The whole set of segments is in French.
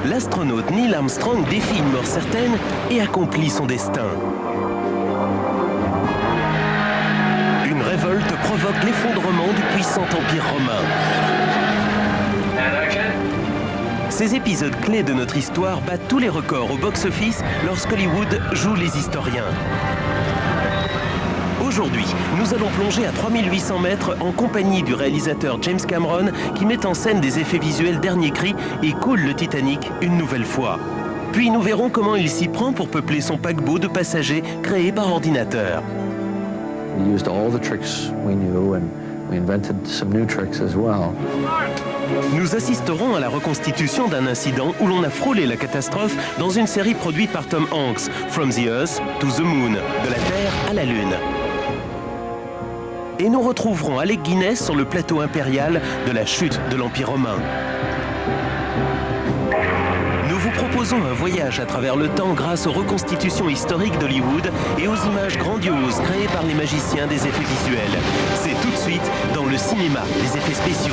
l'astronaute Neil Armstrong défie une mort certaine et accomplit son destin. Une révolte provoque l'effondrement du puissant empire romain. Ces épisodes clés de notre histoire battent tous les records au box-office lorsqu'Hollywood joue les historiens. Aujourd'hui, nous allons plonger à 3800 mètres en compagnie du réalisateur James Cameron qui met en scène des effets visuels dernier cri et coule le Titanic une nouvelle fois. Puis nous verrons comment il s'y prend pour peupler son paquebot de passagers créé par ordinateur. We used all the tricks we knew and we invented some new tricks as well. Nous assisterons à la reconstitution d'un incident où l'on a frôlé la catastrophe dans une série produite par Tom Hanks, From the Earth to the Moon, de la Terre à la Lune. Et nous retrouverons Alec Guinness sur le plateau impérial de la chute de l'Empire romain. Nous vous proposons un voyage à travers le temps grâce aux reconstitutions historiques d'Hollywood et aux images grandioses créées par les magiciens des effets visuels. C'est tout de suite dans le cinéma des effets spéciaux.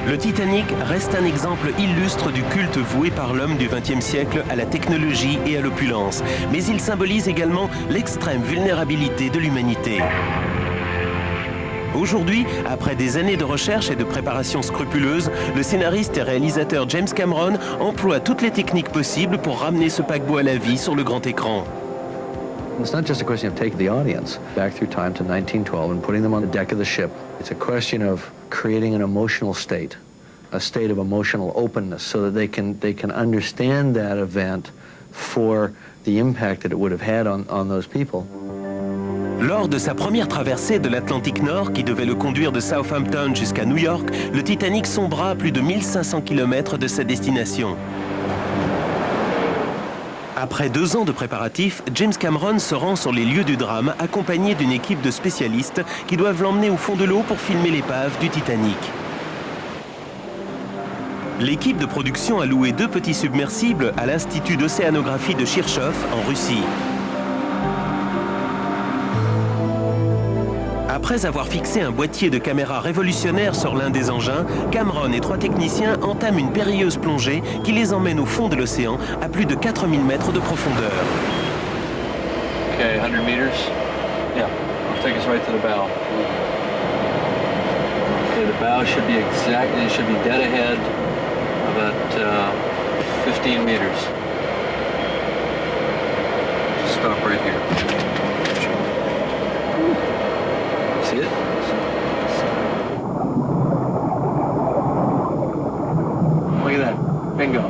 Le Titanic reste un exemple illustre du culte voué par l'homme du XXe siècle à la technologie et à l'opulence, mais il symbolise également l'extrême vulnérabilité de l'humanité. Aujourd'hui, après des années de recherche et de préparation scrupuleuse, le scénariste et réalisateur James Cameron emploie toutes les techniques possibles pour ramener ce paquebot à la vie sur le grand écran. It's not just a question of taking the audience back through time to 1912 and putting them on the deck of the ship. It's a question of creating an emotional state, a state of emotional openness, so that they can understand that event for the impact that it would have had on those people. Lors de sa première traversée de l'Atlantique Nord, qui devait le conduire de Southampton jusqu'à New York, le Titanic sombra à plus de 1500 km de sa destination. Après 2 ans de préparatifs, James Cameron se rend sur les lieux du drame accompagné d'une équipe de spécialistes qui doivent l'emmener au fond de l'eau pour filmer l'épave du Titanic. L'équipe de production a loué 2 petits submersibles à l'Institut d'océanographie de Kirchhoff en Russie. Après avoir fixé un boîtier de caméra révolutionnaire sur l'un des engins, Cameron et 3 techniciens entament une périlleuse plongée qui les emmène au fond de l'océan à plus de 4000 mètres de profondeur. Okay, 100 meters. Yeah, I'll take us right to the bow. Okay, the bow should be exactly, it should be dead ahead, about 15 meters. Just stop right here. See it? Look at that. Bingo.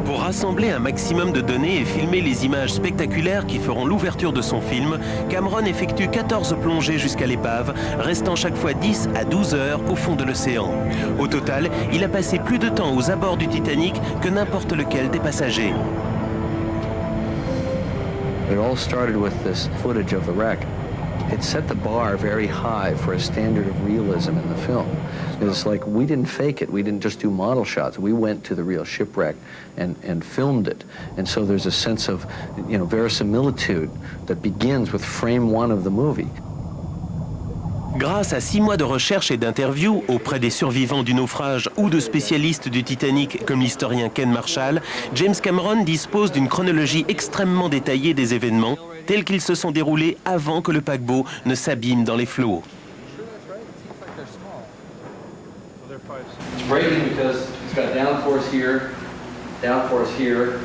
Pour rassembler un maximum de données et filmer les images spectaculaires qui feront l'ouverture de son film, Cameron effectue 14 plongées jusqu'à l'épave, restant chaque fois 10 à 12 heures au fond de l'océan. Au total, il a passé plus de temps aux abords du Titanic que n'importe lequel des passagers. It all started with this footage of the wreck. It set the bar very high for a standard of realism in the film. It's like we didn't fake it. We didn't just do model shots. We went to the real shipwreck and filmed it. And so there's a sense of, verisimilitude that begins with frame 1 of the movie. Grâce à 6 mois de recherche et d'interviews auprès des survivants du naufrage ou de spécialistes du Titanic comme l'historien Ken Marshall, James Cameron dispose d'une chronologie extrêmement détaillée des événements tels qu'ils se sont déroulés avant que le paquebot ne s'abîme dans les flots. It's breaking because it's got downforce here, upforce here.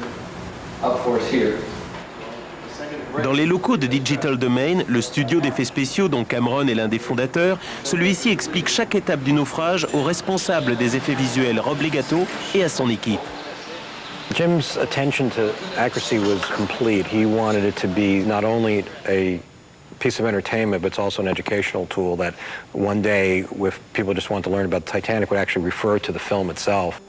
Dans les locaux de Digital Domain, le studio d'effets spéciaux dont Cameron est l'un des fondateurs, celui-ci explique chaque étape du naufrage au responsable des effets visuels Rob Legato et à son équipe. Jim's attention to accuracy was complete. He wanted it to be not only a piece of entertainment, but it's also an educational tool that one day, if people just want to learn about the Titanic, would actually refer to the film itself.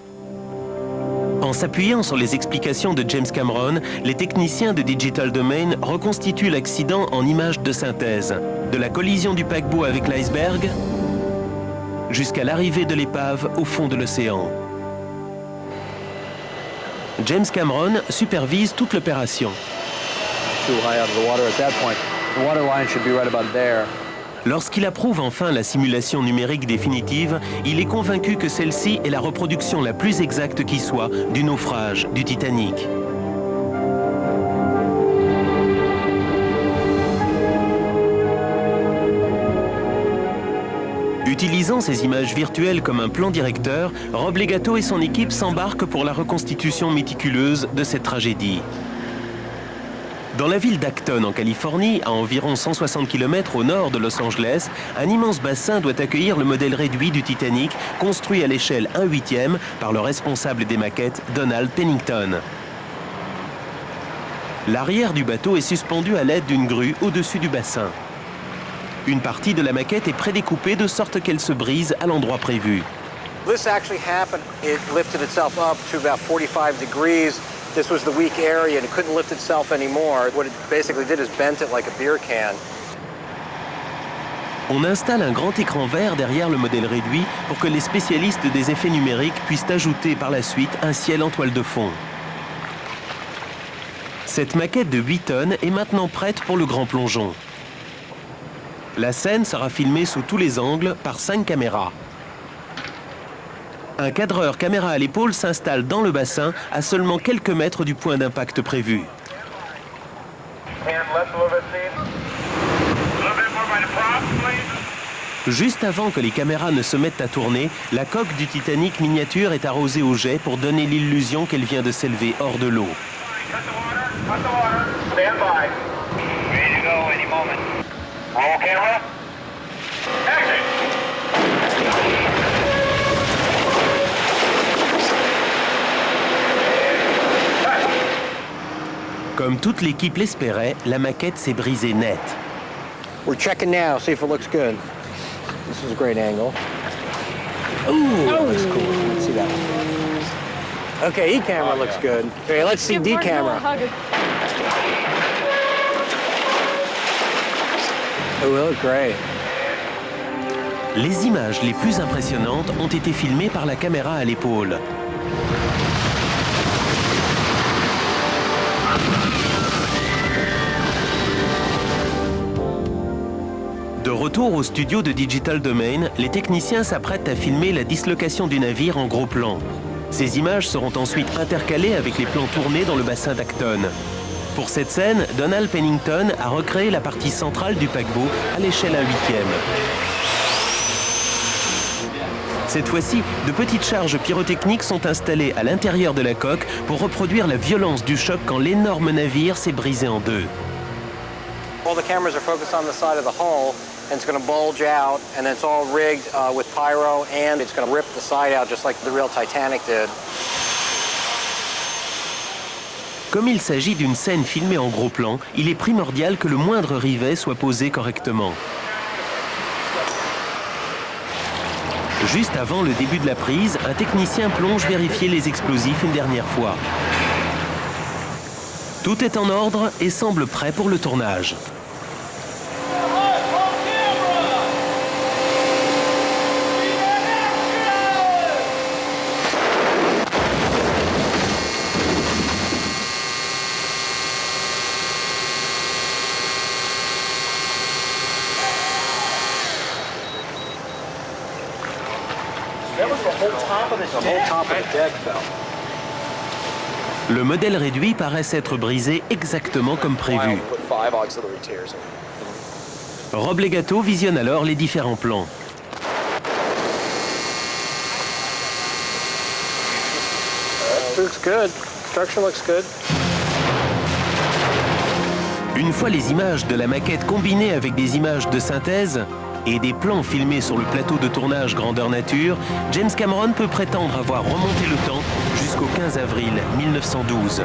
En s'appuyant sur les explications de James Cameron, les techniciens de Digital Domain reconstituent l'accident en images de synthèse, de la collision du paquebot avec l'iceberg jusqu'à l'arrivée de l'épave au fond de l'océan. James Cameron supervise toute l'opération. Too high out of the water at that point. The water line should be right about there. Lorsqu'il approuve enfin la simulation numérique définitive, il est convaincu que celle-ci est la reproduction la plus exacte qui soit du naufrage du Titanic. Utilisant ces images virtuelles comme un plan directeur, Rob Legato et son équipe s'embarquent pour la reconstitution méticuleuse de cette tragédie. Dans la ville d'Acton, en Californie, à environ 160 km au nord de Los Angeles, un immense bassin doit accueillir le modèle réduit du Titanic, construit à l'échelle 1/8 par le responsable des maquettes, Donald Pennington. L'arrière du bateau est suspendu à l'aide d'une grue au-dessus du bassin. Une partie de la maquette est prédécoupée de sorte qu'elle se brise à l'endroit prévu. This actually happened. It lifted itself up to about 45 degrees. This was the weak area and it couldn't lift itself anymore. What it basically did is bent it like a beer can. On installe un grand écran vert derrière le modèle réduit pour que les spécialistes des effets numériques puissent ajouter par la suite un ciel en toile de fond. Cette maquette de 8 tonnes est maintenant prête pour le grand plongeon. La scène sera filmée sous tous les angles par 5 caméras. Un cadreur caméra à l'épaule s'installe dans le bassin à seulement quelques mètres du point d'impact prévu. Juste avant que les caméras ne se mettent à tourner, la coque du Titanic miniature est arrosée au jet pour donner l'illusion qu'elle vient de s'élever hors de l'eau. Comme toute l'équipe l'espérait, la maquette s'est brisée net. We're checking now, see if it looks good. This is a great angle. Ooh, That looks cool. Let's see that one. Okay, E camera looks good. Okay, let's see D camera. Oh, we look great. Les images les plus impressionnantes ont été filmées par la caméra à l'épaule. De retour au studio de Digital Domain, les techniciens s'apprêtent à filmer la dislocation du navire en gros plan. Ces images seront ensuite intercalées avec les plans tournés dans le bassin d'Acton. Pour cette scène, Donald Pennington a recréé la partie centrale du paquebot à l'échelle 1/8. Cette fois-ci, de petites charges pyrotechniques sont installées à l'intérieur de la coque pour reproduire la violence du choc quand l'énorme navire s'est brisé en deux. All the cameras are focused on the side of the hull, and it's going to bulge out, and it's all rigged with pyro, and it's going to rip the side out just like the real Titanic did. Comme il s'agit d'une scène filmée en gros plan, il est primordial que le moindre rivet soit posé correctement. Juste avant le début de la prise, un technicien plonge vérifier les explosifs une dernière fois. Tout est en ordre et semble prêt pour le tournage. Le modèle réduit paraît s'être brisé exactement comme prévu. Rob Legato visionne alors les différents plans. Looks good. Structure looks good. Une fois les images de la maquette combinées avec des images de synthèse et des plans filmés sur le plateau de tournage grandeur nature, James Cameron peut prétendre avoir remonté le temps jusqu'à jusqu'au 15 avril 1912.